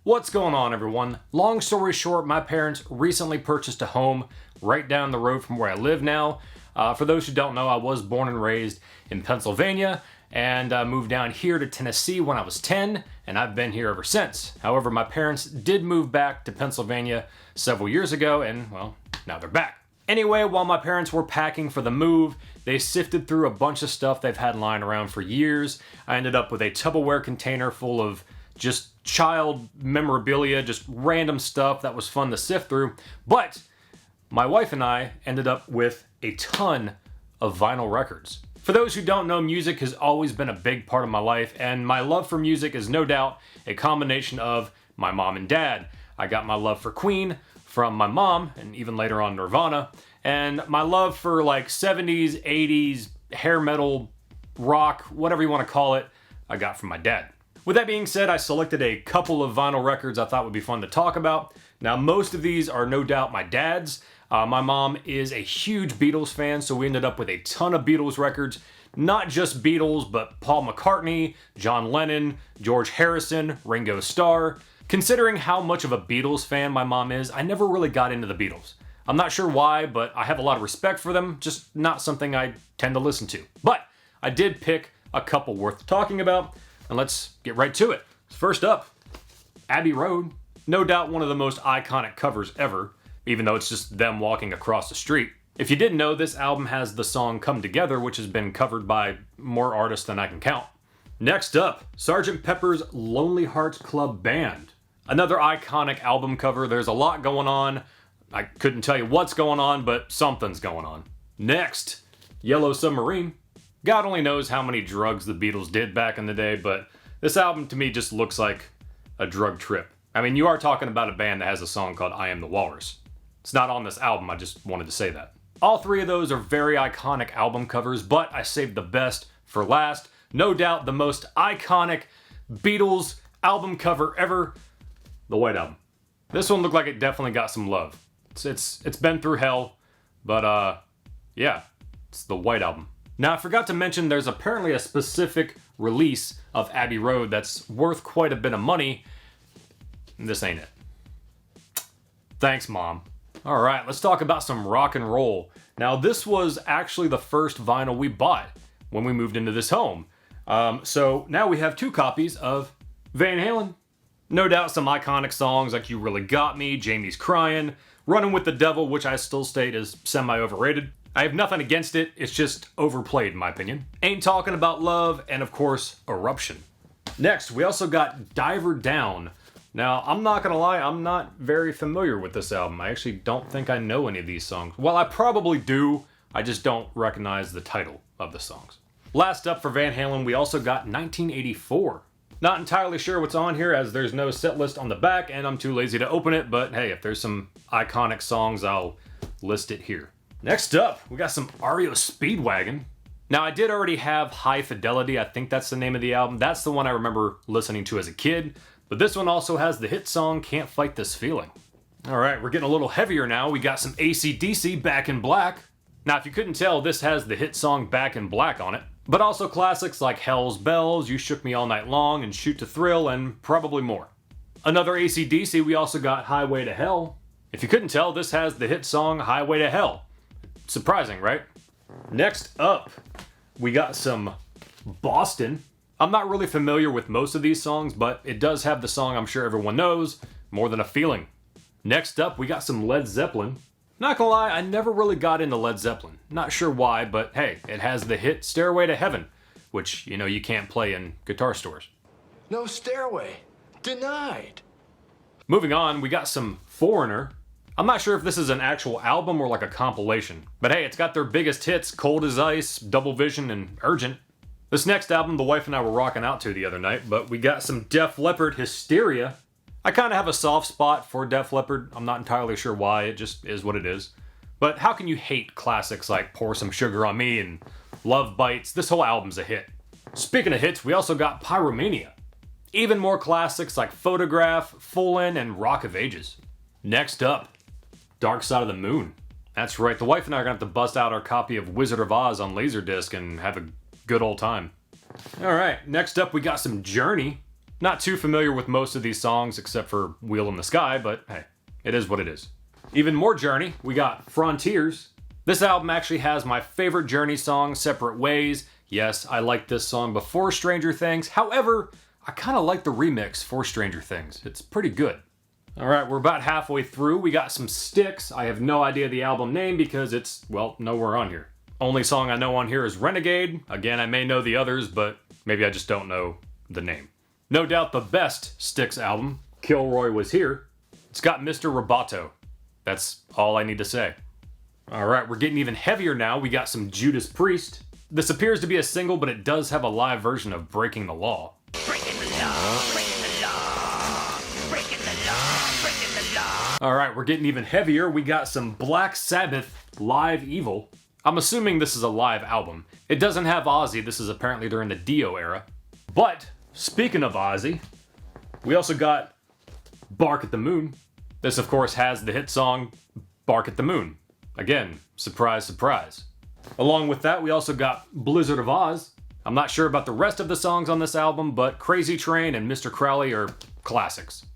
What's going on, everyone? Long story short, my parents recently purchased a home right down the road from where I live now. For those who don't know, I was born and raised in Pennsylvania and moved down here to Tennessee when I was 10, and I've been here ever since. However, my parents did move back to Pennsylvania several years ago, and, well, now they're back. Anyway, while my parents were packing for the move, they sifted through a bunch of stuff they've had lying around for years. I ended up with a Tupperware container full of just child memorabilia, just random stuff that was fun to sift through. But my wife and I ended up with a ton of vinyl records. For those who don't know, music has always been a big part of my life, and my love for music is no doubt a combination of my mom and dad. I got my love for Queen from my mom, and even later on Nirvana, and my love for like 70s, 80s, hair metal, rock, whatever you want to call it, I got from my dad. With that being said, I selected a couple of vinyl records I thought would be fun to talk about. Now, most of these are no doubt my dad's. My mom is a huge Beatles fan, so we ended up with a ton of Beatles records. Not just Beatles, but Paul McCartney, John Lennon, George Harrison, Ringo Starr. Considering how much of a Beatles fan my mom is, I never really got into the Beatles. I'm not sure why, but I have a lot of respect for them, just not something I tend to listen to. But I did pick a couple worth talking about, and let's get right to it. First up, Abbey Road. No doubt one of the most iconic covers ever, even though it's just them walking across the street. If you didn't know, this album has the song Come Together, which has been covered by more artists than I can count. Next up, Sgt. Pepper's Lonely Hearts Club Band. Another iconic album cover. There's a lot going on. I couldn't tell you what's going on, but something's going on. Next, Yellow Submarine. God only knows how many drugs the Beatles did back in the day, but this album to me just looks like a drug trip. I mean, you are talking about a band that has a song called I Am the Walrus. It's not on this album, I just wanted to say that. All three of those are very iconic album covers, but I saved the best for last. No doubt the most iconic Beatles album cover ever, the White Album. This one looked like it definitely got some love. It's been through hell, but yeah, it's the White Album. Now, I forgot to mention there's apparently a specific release of Abbey Road that's worth quite a bit of money. This ain't it. Thanks, Mom. All right, let's talk about some rock and roll. Now, this was actually the first vinyl we bought when we moved into this home. So now we have two copies of Van Halen. No doubt some iconic songs like You Really Got Me, Jamie's Crying, Running with the Devil, which I still state is semi-overrated. I have nothing against it, it's just overplayed in my opinion. Ain't Talking About Love, and of course, Eruption. Next, we also got Diver Down. Now, I'm not gonna lie, I'm not very familiar with this album. I actually don't think I know any of these songs. Well, I probably do, I just don't recognize the title of the songs. Last up for Van Halen, we also got 1984. Not entirely sure what's on here as there's no set list on the back and I'm too lazy to open it, but hey, if there's some iconic songs, I'll list it here. Next up, we got some REO Speedwagon. Now, I did already have High Fidelity, I think that's the name of the album. That's the one I remember listening to as a kid, but this one also has the hit song Can't Fight This Feeling. All right, we're getting a little heavier now. We got some AC/DC, Back in Black. Now, if you couldn't tell, this has the hit song Back in Black on it, but also classics like Hell's Bells, You Shook Me All Night Long, and Shoot to Thrill, and probably more. Another AC/DC, we also got Highway to Hell. If you couldn't tell, this has the hit song Highway to Hell. Surprising, right? Next up, we got some Boston. I'm not really familiar with most of these songs, but it does have the song I'm sure everyone knows, More Than a Feeling. Next up, we got some Led Zeppelin. Not gonna lie, I never really got into Led Zeppelin. Not sure why, but hey, it has the hit Stairway to Heaven, which, you know, you can't play in guitar stores. No stairway. Denied. Moving on, we got some Foreigner. I'm not sure if this is an actual album or like a compilation, but hey, it's got their biggest hits, Cold as Ice, Double Vision, and Urgent. This next album, the wife and I were rocking out to the other night, but we got some Def Leppard Hysteria. I kind of have a soft spot for Def Leppard. I'm not entirely sure why, it just is what it is. But how can you hate classics like Pour Some Sugar on Me and Love Bites? This whole album's a hit. Speaking of hits, we also got Pyromania. Even more classics like Photograph, Full In, and Rock of Ages. Next up, Dark Side of the Moon. That's right, the wife and I are gonna have to bust out our copy of Wizard of Oz on Laserdisc and have a good old time. Alright, next up we got some Journey. Not too familiar with most of these songs except for Wheel in the Sky, but hey, it is what it is. Even more Journey, we got Frontiers. This album actually has my favorite Journey song, Separate Ways. Yes, I liked this song before Stranger Things. However, I kind of like the remix for Stranger Things. It's pretty good. All right, we're about halfway through. We got some Styx. I have no idea the album name because it's, well, nowhere on here. Only song I know on here is Renegade. Again, I may know the others, but maybe I just don't know the name. No doubt the best Styx album, Kilroy Was Here. It's got Mr. Roboto. That's all I need to say. All right, we're getting even heavier now. We got some Judas Priest. This appears to be a single, but it does have a live version of Breaking the Law. Breaking the law, breaking the law, breaking the law, breaking the law. All right, we're getting even heavier. We got some Black Sabbath, Live Evil. I'm assuming this is a live album. It doesn't have Ozzy. This is apparently during the Dio era. But speaking of Ozzy, we also got Bark at the Moon. This, of course, has the hit song Bark at the Moon. Again, surprise, surprise. Along with that, we also got Blizzard of Oz. I'm not sure about the rest of the songs on this album, but Crazy Train and Mr. Crowley are classics.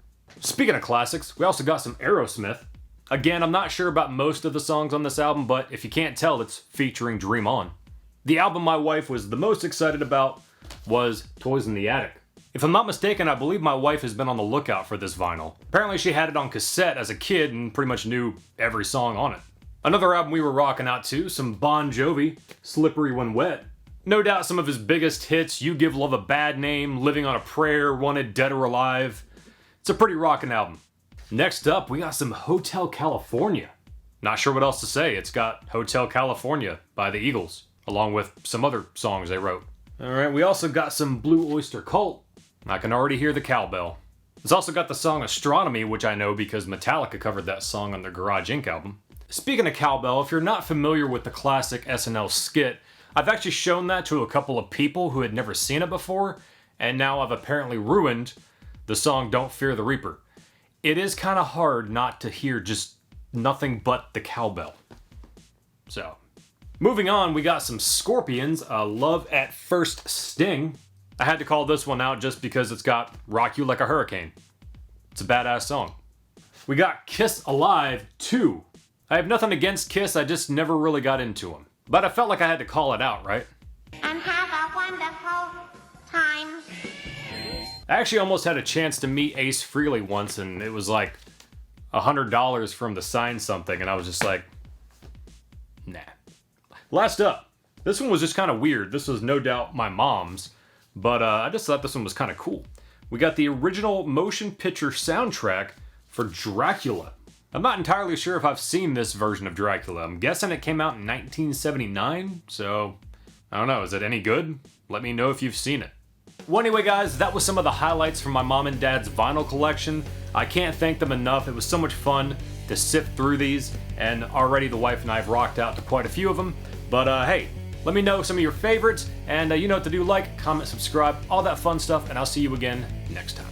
Speaking of classics, we also got some AEROSMITH. Again, I'm not sure about most of the songs on this album, but if you can't tell, it's featuring Dream On. The album my wife was the most excited about was Toys in the Attic. If I'm not mistaken, I believe my wife has been on the lookout for this vinyl. Apparently she had it on cassette as a kid and pretty much knew every song on it. Another album we were rocking out to, some Bon Jovi, Slippery When Wet. No doubt some of his biggest hits, You Give Love a Bad Name, Living on a Prayer, Wanted Dead or Alive. It's a pretty rockin' album. Next up, we got some Hotel California. Not sure what else to say. It's got Hotel California by the Eagles, along with some other songs they wrote. All right, we also got some Blue Oyster Cult. I can already hear the cowbell. It's also got the song Astronomy, which I know because Metallica covered that song on their Garage Inc. album. Speaking of cowbell, if you're not familiar with the classic SNL skit, I've actually shown that to a couple of people who had never seen it before, and now I've apparently ruined the song Don't Fear the Reaper. It is kind of hard not to hear just nothing but the cowbell. So, moving on, we got some Scorpions, Love at First Sting. I had to call this one out just because it's got Rock You Like a Hurricane. It's a badass song. We got Kiss Alive 2. I have nothing against Kiss, I just never really got into them. But I felt like I had to call it out, right? And have a wonderful time. I actually almost had a chance to meet Ace Frehley once, and it was like $100 for him to sign something, and I was just like, nah. Last up, this one was just kind of weird. This was no doubt my mom's, but I just thought this one was kind of cool. We got the original motion picture soundtrack for Dracula. I'm not entirely sure if I've seen this version of Dracula. I'm guessing it came out in 1979, so I don't know, is it any good? Let me know if you've seen it. Well, anyway, guys, that was some of the highlights from my mom and dad's vinyl collection. I can't thank them enough. It was so much fun to sift through these, and already the wife and I have rocked out to quite a few of them. But hey, let me know some of your favorites, and you know what to do: like, comment, subscribe, all that fun stuff, and I'll see you again next time.